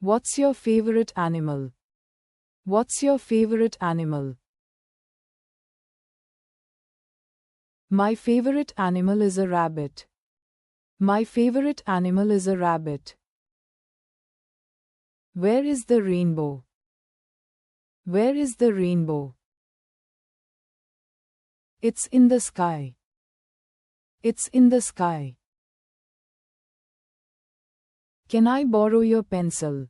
What's your favorite animal? What's your favorite animal? My favorite animal is a rabbit. My favorite animal is a rabbit. Where is the rainbow? Where is the rainbow? It's in the sky. It's in the sky. Can I borrow your pencil?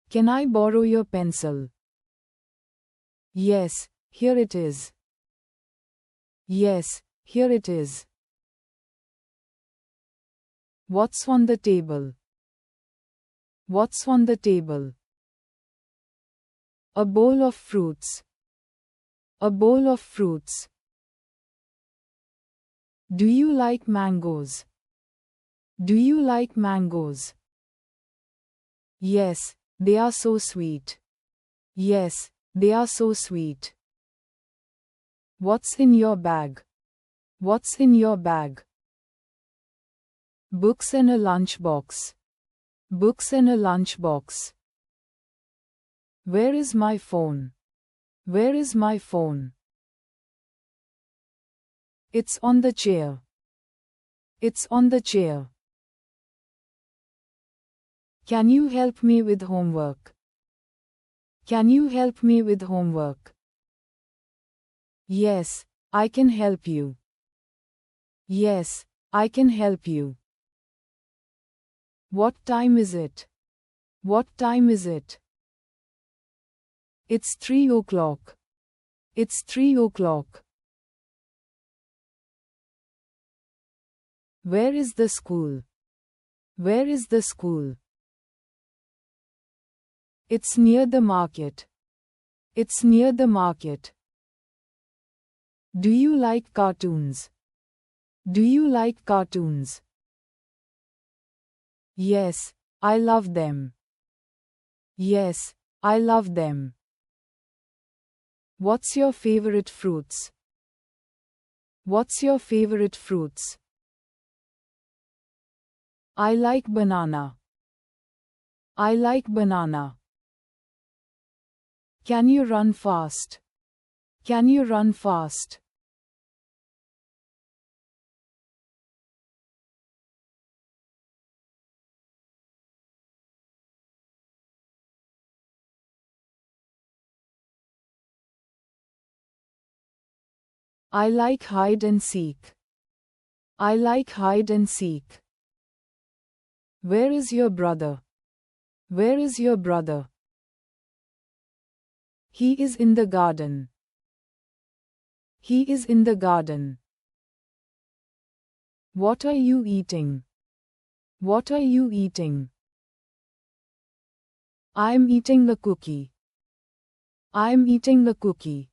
Can I borrow your pencil? Yes, here it is. Yes, here it is. What's on the table? What's on the table? A bowl of fruits. A bowl of fruits. Do you like mangoes? Do you like mangoes? Yes, they are so sweet. Yes, they are so sweet. What's in your bag? What's in your bag? Books and a lunchbox. Books and a lunchbox. Where is my phone? Where is my phone? It's on the chair. It's on the chair. Can you help me with homework? Can you help me with homework? Yes, I can help you. Yes, I can help you. What time is it? What time is it? It's 3 o'clock. It's 3 o'clock. Where is the school? Where is the school? It's near the market. It's near the market. Do you like cartoons? Do you like cartoons? Yes, I love them. Yes, I love them. What's your favorite fruits? What's your favorite fruits? I like banana. I like banana. Can you run fast? Can you run fast? I like hide and seek. I like hide and seek. Where is your brother? Where is your brother? He is in the garden. He is in the garden. What are you eating? What are you eating? I'm eating the cookie. I'm eating the cookie.